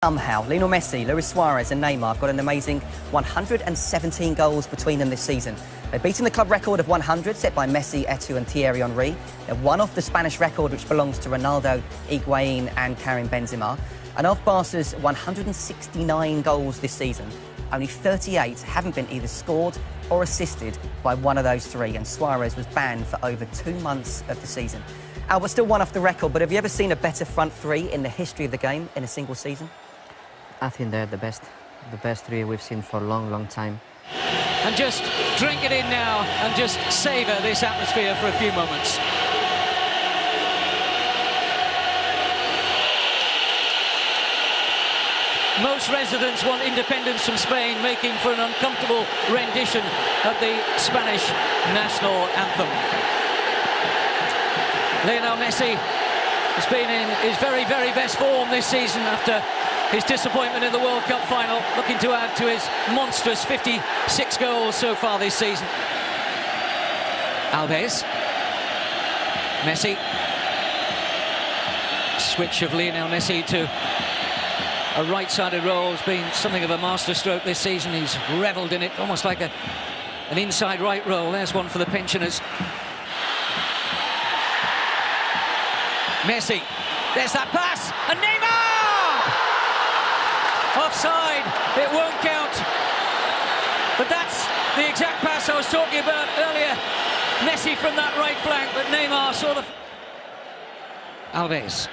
Somehow, Lionel Messi, Luis Suarez and Neymar have got an amazing 117 goals between them this season. They've beaten the club record of 100 set by Messi, Eto'o and Thierry Henry. They're one off the Spanish record which belongs to Ronaldo, Higuain and Karim Benzema. And of Barca's 169 goals this season, only 38 haven't been either scored or assisted by one of those three, and Suarez was banned for over 2 months of the season. Albert still one off the record, but have you ever seen a better front three in the history of the game in a single season? I think they're the best three we've seen for a long, long time. And just drink it in now and just savour this atmosphere for a few moments. Most residents want independence from Spain, making for an uncomfortable rendition of the Spanish national anthem. Lionel Messi has been in his very, very best form this season after his disappointment in the World Cup final, looking to add to his monstrous 56 goals so far this season. Alves. Messi. Switch of Lionel Messi to a right-sided role has been something of a masterstroke this season. He's revelled in it, almost like an inside right role. There's one for the pensioners. Messi. There's that pass. And Neymar! Offside, it won't count. But that's the exact pass I was talking about earlier. Messi from that right flank, but Neymar sort of... Alves.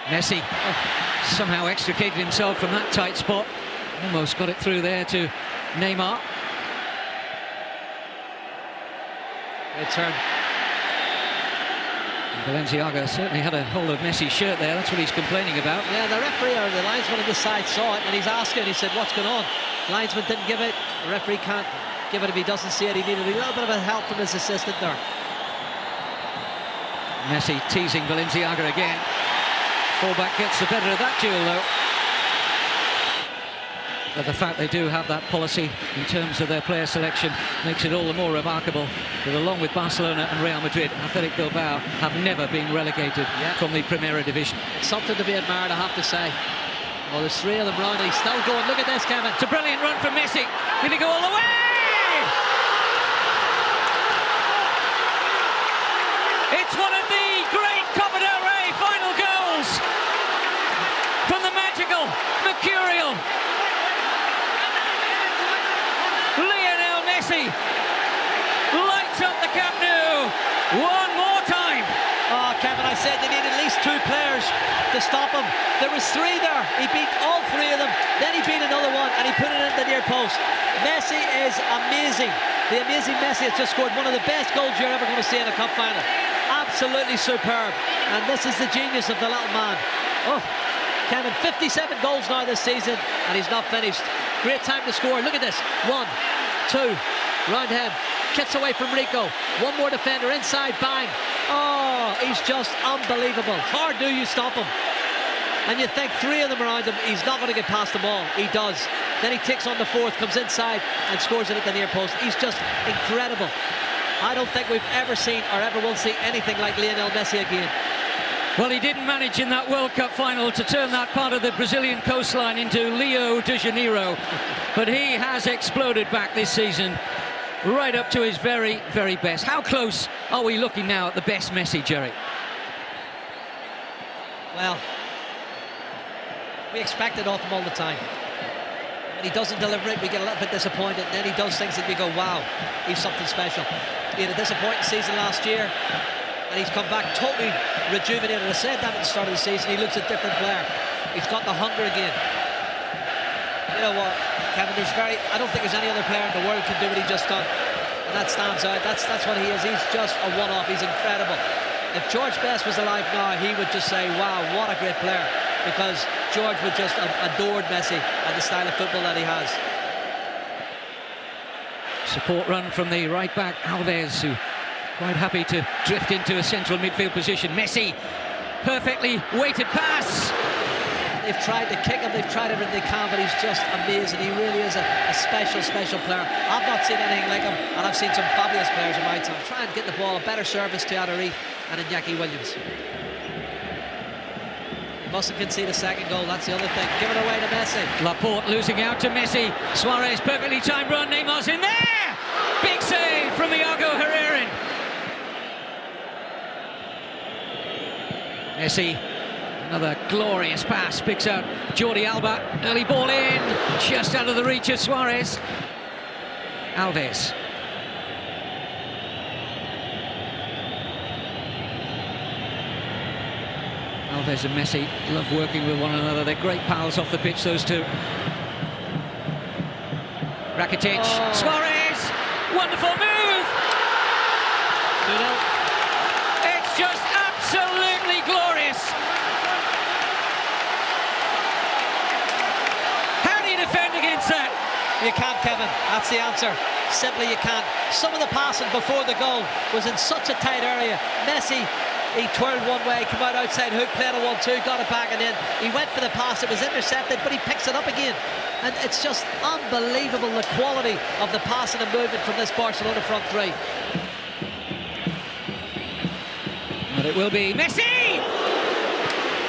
Messi somehow extricated himself from that tight spot. Almost got it through there to Neymar. Good turn. Balenciaga certainly had a hold of Messi's shirt there. That's what he's complaining about. Yeah, the referee or the linesman on the side saw it and he's asking, he said, what's going on? Linesman didn't give it. The referee can't give it if he doesn't see it. He needed a little bit of a help from his assistant there. Messi teasing Balenciaga again. Fullback gets the better of that duel though. But the fact they do have that policy in terms of their player selection makes it all the more remarkable that along with Barcelona and Real Madrid, Athletic Bilbao have never been relegated from the Primera Division. It's something to be admired, I have to say. Well, there's three of them round, he's still going. Look at this, Kevin. It's a brilliant run from Messi. Will he go all the way? It's one of the great Copa del Rey final goals from the magical, mercurial Lionel Messi lights up the Camp Nou one more time. Oh, Kevin, I said they need at least 2 players to stop him. There was 3 there. He beat all 3 of them. Then he beat another one and he put it in the near post. Messi is amazing. The amazing Messi has just scored one of the best goals you're ever going to see in a cup final. Absolutely superb. And this is the genius of the little man. Oh, Kevin, 57 goals now this season and he's not finished. Great time to score. Look at this. 1, 2, round him. Kicks away from Rico. One more defender inside. Bang. Oh, he's just unbelievable. How do you stop him? And you think 3 of them around him, he's not going to get past them all. He does. Then he takes on the 4th, comes inside and scores it at the near post. He's just incredible. I don't think we've ever seen or ever will see anything like Lionel Messi again. Well, he didn't manage in that World Cup final to turn that part of the Brazilian coastline into Rio de Janeiro, but he has exploded back this season, right up to his very, very best. How close are we looking now at the best Messi, Jerry? Well, we expect it of him all the time. When he doesn't deliver it, we get a little bit disappointed, and then he does things that we go, wow, he's something special. He had a disappointing season last year, and he's come back totally rejuvenated. I said that at the start of the season. He looks a different player. He's got the hunger again. You know what, Kevin, I don't think there's any other player in the world can do what he just done. And that stands out. That's what he is. He's just a one-off. He's incredible. If George Best was alive now, he would just say, wow, what a great player. Because George would just adored Messi and the style of football that he has. Support run from the right back, Alves, who quite happy to drift into a central midfield position. Messi, perfectly weighted pass. They've tried to kick him, they've tried everything they can, but he's just amazing. He really is a special player. I've not seen anything like him, and I've seen some fabulous players in my time. Try and get the ball, a better service to Adderith and Iñaki Williams. He mustn't concede a second goal, that's the other thing. Give it away to Messi. Laporte losing out to Messi. Suarez, perfectly timed run. Neymar's in there! Big save from Iago Herrerin. Messi, another glorious pass, picks out Jordi Alba. Early ball in, just out of the reach of Suarez. Alves. Alves and Messi love working with one another. They're great pals off the pitch, those two. Rakitic, Suarez, wonderful move! 2-0. It's just absolutely glorious. How do you defend against that? You can't, Kevin, that's the answer. Simply you can't. Some of the passing before the goal was in such a tight area. Messi, he twirled one way, came out outside hook, played a 1-2, got it back, and then he went for the pass. It was intercepted, but he picks it up again. And it's just unbelievable, the quality of the passing and movement from this Barcelona front three. But it will be Messi!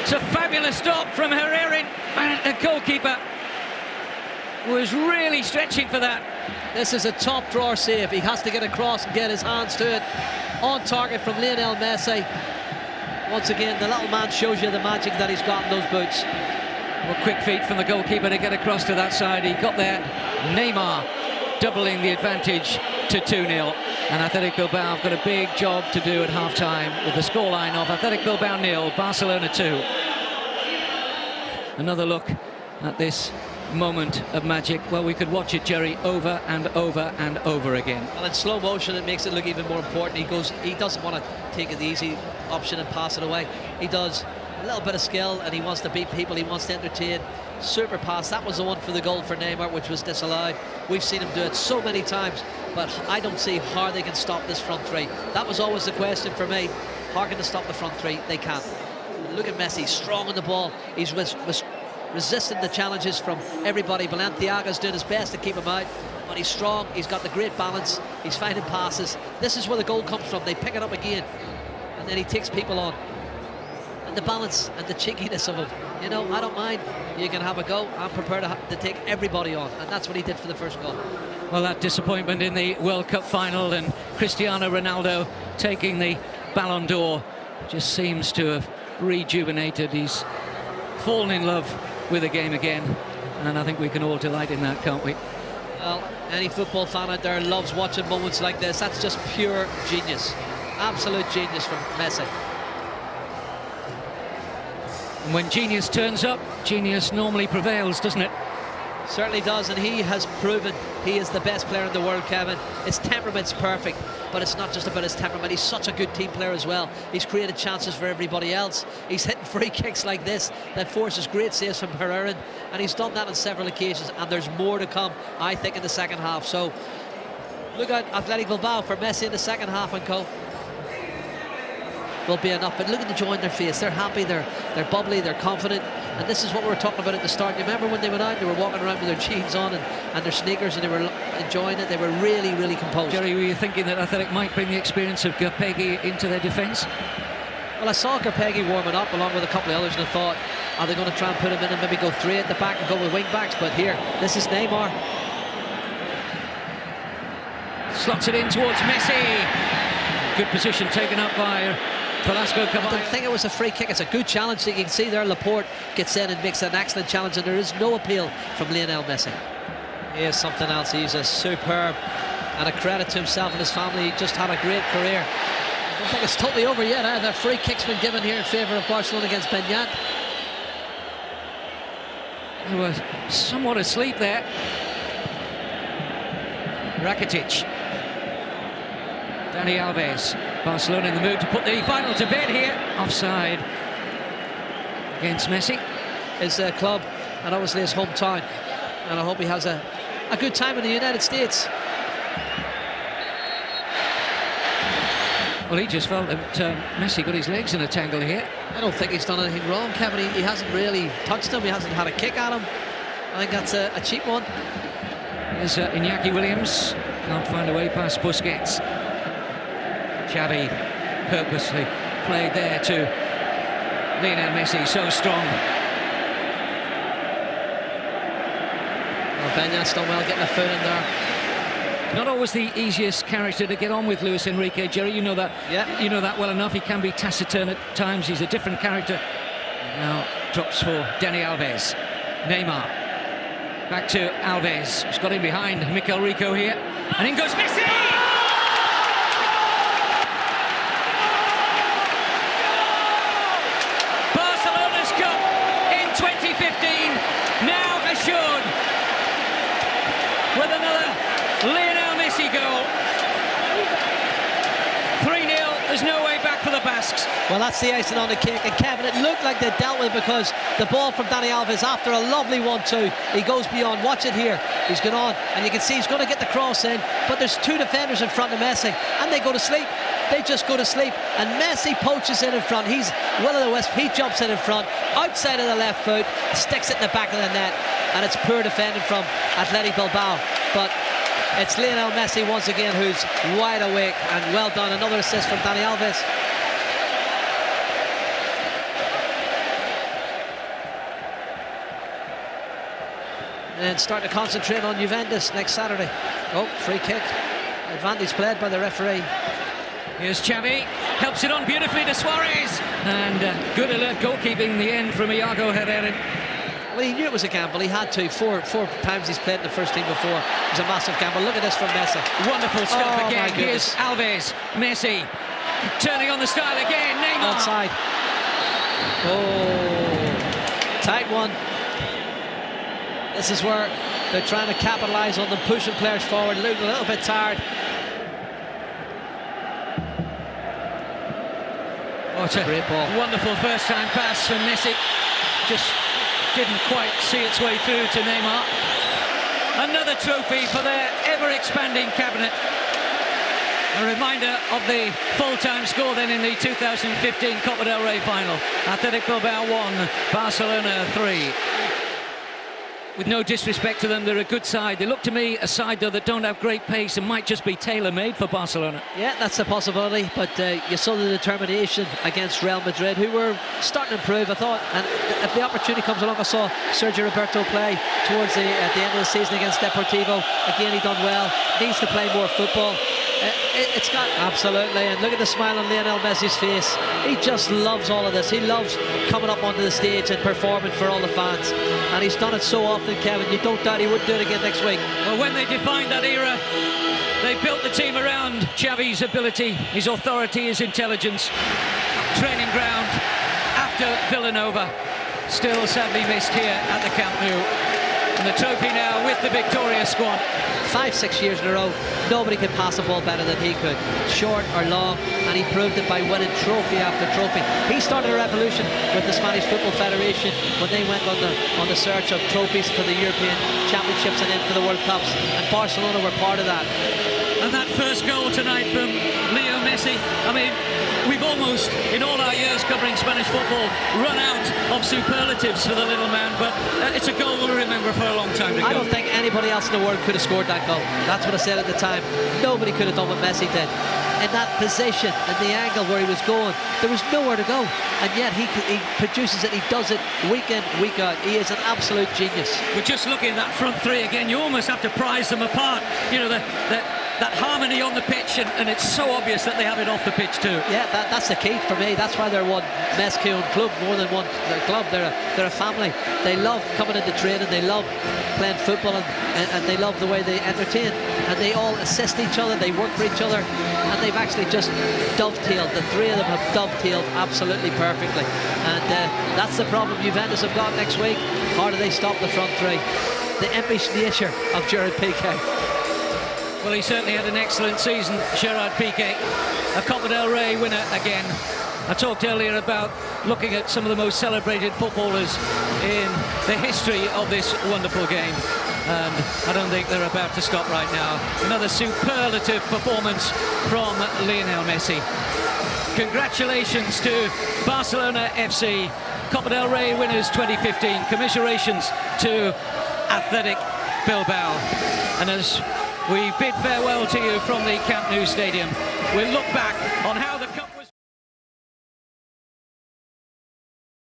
It's a fabulous stop from Herrerin, and the goalkeeper was really stretching for that. This is a top drawer save. He has to get across and get his hands to it. On target from Lionel Messi. Once again, the little man shows you the magic that he's got in those boots. Well, quick feet from the goalkeeper to get across to that side. He got there. Neymar doubling the advantage to 2-0. And Athletic Bilbao have got a big job to do at half-time with the scoreline of Athletic Bilbao 0, Barcelona 2. Another look at this moment of magic. Well, we could watch it, Jerry, over and over and over again. Well, in slow motion, it makes it look even more important. He doesn't want to take the easy option and pass it away. He does a little bit of skill, and he wants to beat people, he wants to entertain. Super pass, that was the one for the goal for Neymar, which was disallowed. We've seen him do it so many times, but I don't see how they can stop this front three. That was always the question for me. How can they stop the front three? They can't. Look at Messi, strong on the ball. He's resisting the challenges from everybody. Balenciaga's doing his best to keep him out, but he's strong, he's got the great balance, he's finding passes. This is where the goal comes from. They pick it up again, and then he takes people on. And the balance and the cheekiness of him, you know, I don't mind. You can have a go. I'm prepared to take everybody on, and that's what he did for the first goal. Well, that disappointment in the World Cup final and Cristiano Ronaldo taking the Ballon d'Or just seems to have rejuvenated. He's fallen in love with the game again, and I think we can all delight in that, can't we? Well, any football fan out there loves watching moments like this. That's just pure genius, absolute genius from Messi. And when genius turns up, genius normally prevails, doesn't it? Certainly does, and he has proven he is the best player in the world, Kevin. His temperament's perfect, but it's not just about his temperament. He's such a good team player as well. He's created chances for everybody else. He's hitting free kicks like this that forces great saves from Herrerin, and he's done that on several occasions, and there's more to come, I think, in the second half. So look out, Athletic Bilbao, for Messi in the second half and co. Will be enough, but look at the joy in their face. They're happy, they're bubbly, they're confident, and this is what we were talking about at the start. You remember when they went out, they were walking around with their jeans on and their sneakers, and they were enjoying it. They were really, really composed. Jerry, were you thinking that Athletic might bring the experience of Garpegui into their defence? Well, I saw Garpegui warming up along with a couple of others, and I thought, are they going to try and put him in and maybe go three at the back and go with wing backs? But here, this is Neymar. Slots it in towards Messi. Good position taken up by Velasco. I don't think it was a free kick. It's a good challenge. You can see there Laporte gets in and makes an excellent challenge, and there is no appeal from Lionel Messi. He is something else. He's a superb, and a credit to himself and his family. He just had a great career. I don't think it's totally over yet. The free kick's been given here in favour of Barcelona against Beñat. He was somewhat asleep there. Rakitic. Dani Alves. Barcelona in the mood to put the final to bed here. Offside against Messi. His club, and obviously his hometown, and I hope he has a good time in the United States. Well, he just felt that Messi got his legs in a tangle here. I don't think he's done anything wrong, Kevin. He hasn't really touched him. He hasn't had a kick at him. I think that's a cheap one. There's Iñaki Williams. Can't find a way past Busquets. Xavi purposely played there to Lionel Messi, so strong. Well, Benya's done well getting a foot in there. Not always the easiest character to get on with, Luis Enrique. Jerry, you know that. Yeah. You know that well enough. He can be taciturn at times. He's a different character. Now drops for Dani Alves. Neymar. Back to Alves. He's got him behind Mikel Rico here. And in goes Messi! Barcelona's Cup in 2015 now assured with another Lionel Messi goal. 3-0, there's no way back for the Basques. Well, that's the icing on the cake. And Kevin, it looked like they dealt with it because the ball from Dani Alves, after a lovely 1-2, he goes beyond. Watch it here. He's gone on, and you can see he's going to get the cross in, but there's two defenders in front of Messi, and they go to sleep. They just go to sleep, and Messi poaches in front. He's Will of the Wisp. He jumps in front, outside of the left foot, sticks it in the back of the net, and it's poor defending from Athletic Bilbao. But it's Lionel Messi once again who's wide awake, and well done. Another assist from Dani Alves. And start to concentrate on Juventus next Saturday. Oh, free kick. Advantage played by the referee. Here's Xavi, helps it on beautifully to Suarez. And good alert goalkeeping in the end from Iago Herrera. Well, he knew it was a gamble. He had to. Four times he's played in the first team before. It was a massive gamble. Look at this from Messi. Wonderful stop Oh, again. my Here's goodness. Alves, Messi, turning on the style again. Neymar. Outside. Oh, tight one. This is where they're trying to capitalise on them, pushing players forward, looking a little bit tired. What a great ball. Wonderful first-time pass from Messi. Just didn't quite see its way through to Neymar. Another trophy for their ever-expanding cabinet. A reminder of the full-time score then in the 2015 Copa del Rey Final. Athletic Bilbao 1, Barcelona 3. With no disrespect to them, they're a good side. They look to me a side, though, that don't have great pace and might just be tailor-made for Barcelona. Yeah, that's a possibility, but you saw the determination against Real Madrid, who were starting to improve, I thought. And if the opportunity comes along, I saw Sergio Roberto play towards the end of the season against Deportivo. Again, he done well. Needs to play more football. It's got absolutely, and look at the smile on Lionel Messi's face. He just loves all of this. He loves coming up onto the stage and performing for all the fans, and he's done it so often, Kevin. You don't doubt he wouldn't do it again next week. Well, when they defined that era, they built the team around Xavi's ability, his authority, his intelligence. Training ground after Villanova, still sadly missed here at the Camp Nou. And the trophy now with the Victoria squad. 5-6 years in a row, nobody could pass a ball better than he could, short or long, and he proved it by winning trophy after trophy. He started a revolution with the Spanish Football Federation when they went on the search of trophies for the European Championships and then for the World Cups, and Barcelona were part of that. And that first goal tonight from Leo Messi, I mean, we've almost, in all our years covering Spanish football, run out of superlatives for the little man, but it's a goal we'll remember for a long time to go. I don't think anybody else in the world could have scored that goal. That's what I said at the time. Nobody could have done what Messi did. In that position, in the angle where he was going, there was nowhere to go. And yet he produces it, he does it week in, week out. He is an absolute genius. We're just looking at that front three again. You almost have to prize them apart. You know, that harmony on the pitch, and it's so obvious that they have it off the pitch too. Yeah, that's the key for me. That's why they're one masculine club more than one club. They're a family. They love coming into training. They love playing football, and they love the way they entertain. And they all assist each other. They work for each other, and they've actually just dovetailed. The three of them have dovetailed absolutely perfectly. And that's the problem Juventus have got next week. How do they stop the front three? The impish nature of Gerard Piqué. Well, he certainly had an excellent season, Gerard Piqué, a Copa del Rey winner again. I talked earlier about looking at some of the most celebrated footballers in the history of this wonderful game, and I don't think they're about to stop right now. Another superlative performance from Lionel Messi. Congratulations to Barcelona FC, Copa del Rey winners 2015. Commiserations to Athletic Bilbao. And as we bid farewell to you from the Camp Nou Stadium, we'll look back on how the cup